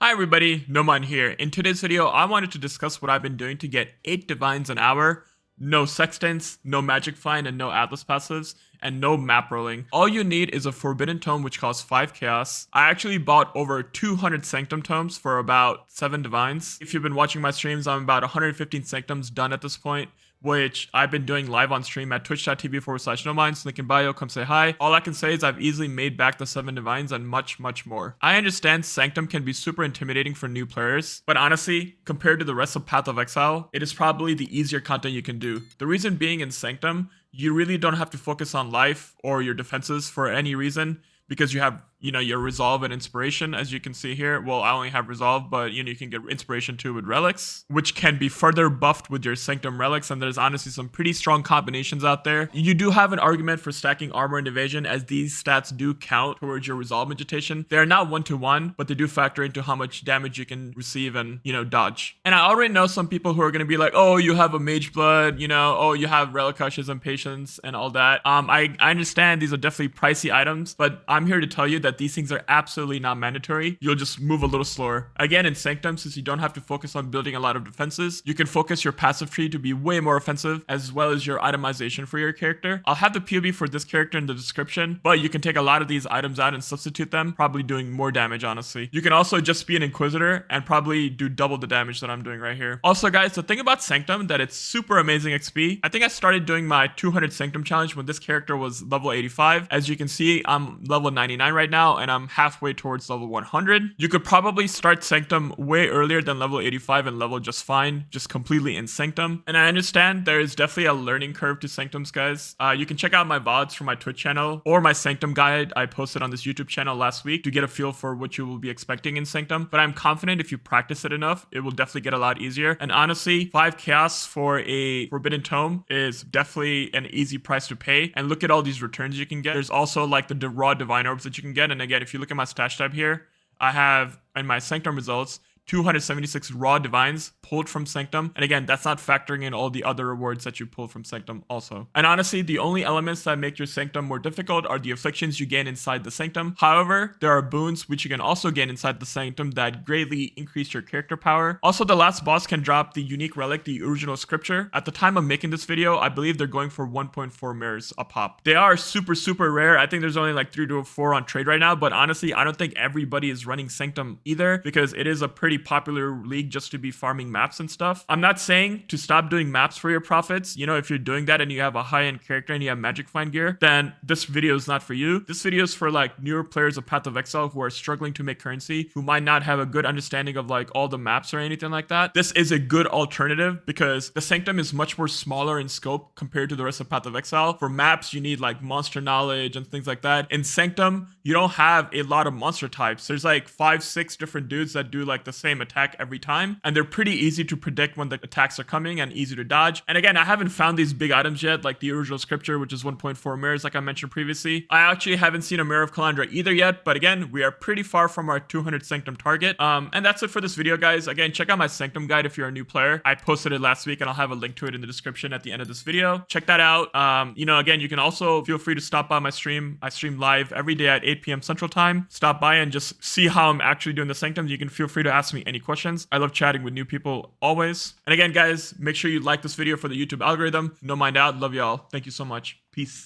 Hi everybody, Noman here. In today's video, I wanted to discuss what I've been doing to get 8 divines an hour, no sextants, no magic find, and no atlas passives, and no map rolling. All you need is a forbidden tome which costs 5 chaos. I actually bought over 200 sanctum tomes for about 7 divines. If you've been watching my streams, I'm about 115 sanctums done at this point, which I've been doing live on stream at twitch.tv/nomines. Link in bio, come say hi. All I can say is I've easily made back the 7 divines and much more. I understand sanctum can be super intimidating for new players, but honestly, compared to the rest of Path of Exile, it is probably the easier content you can do. The reason being, in sanctum, you really don't have to focus on life or your defenses for any reason, because you have, your resolve and inspiration, as you can see here. Well, I only have resolve, but you can get inspiration too with relics, which can be further buffed with your sanctum relics, and there's honestly some pretty strong combinations out there. You do have an argument for stacking armor and evasion, as these stats do count towards your resolve agitation. They are not 1-to-1, but they do factor into how much damage you can receive and, dodge. And I already know some people who are going to be like, oh, you have a mage blood, oh, you have relic hushes and patience and all that. I understand these are definitely pricey items, but I'm here to tell you that these things are absolutely not mandatory. You'll just move a little slower. Again, in sanctum, since you don't have to focus on building a lot of defenses, you can focus your passive tree to be way more offensive, as well as your itemization for your character. I'll have the POV for this character in the description, but you can take a lot of these items out and substitute them, probably doing more damage, honestly. You can also just be an inquisitor and probably do double the damage that I'm doing right here. Also, guys, the thing about sanctum that it's super amazing XP. I think I started doing my 200 sanctum challenge when this character was level 85. As you can see, I'm level 99 right now, and I'm halfway towards level 100. You could probably start sanctum way earlier than level 85 and level just fine, just completely in sanctum. And I understand there is definitely a learning curve to sanctums, guys. You can check out my VODs from my Twitch channel or my sanctum guide I posted on this YouTube channel last week to get a feel for what you will be expecting in sanctum. But I'm confident if you practice it enough, it will definitely get a lot easier. And honestly, 5 chaos for a forbidden tome is definitely an easy price to pay. And look at all these returns you can get. There's also like the raw divine orbs that you can get. And again, if you look at my stash tab here, I have in my sanctum results 276 raw divines pulled from sanctum. And again, that's not factoring in all the other rewards that you pull from sanctum also. And honestly, the only elements that make your sanctum more difficult are the afflictions you gain inside the sanctum. However, there are boons which you can also gain inside the sanctum that greatly increase your character power. Also, the last boss can drop the unique relic, the original scripture. At the time of making this video, I believe they're going for 1.4 mirrors a pop. They are super rare. I think there's only like 3 to 4 on trade right now, but honestly, I don't think everybody is running sanctum either, because it is a pretty popular league just to be farming maps and stuff. I'm not saying to stop doing maps for your profits. If you're doing that and you have a high-end character and you have magic find gear, then this video is not for you. This video is for like newer players of Path of Exile who are struggling to make currency, who might not have a good understanding of like all the maps or anything like that. This is a good alternative because the sanctum is much more smaller in scope compared to the rest of Path of Exile. For maps, you need like monster knowledge and things like that. In sanctum, you don't have a lot of monster types. There's like 5-6 different dudes that do like the same attack every time, and they're pretty easy to predict when the attacks are coming and easy to dodge. And again, I haven't found these big items yet, like the original scripture, which is 1.4 mirrors like I mentioned previously. I actually haven't seen a mirror of Calandra either yet, but again, we are pretty far from our 200 sanctum target. And that's it for this video, guys. Again, check out my sanctum guide if you're a new player. I posted it last week and I'll have a link to it in the description at the end of this video. Check that out. Again, you can also feel free to stop by my stream. I stream live every day at 8 p.m. Central Time. Stop by and just see how I'm actually doing the sanctums. You can feel free to ask me any questions. I love chatting with new people always. And again, guys, make sure you like this video for the YouTube algorithm. No mind out. Love y'all. Thank you so much. Peace.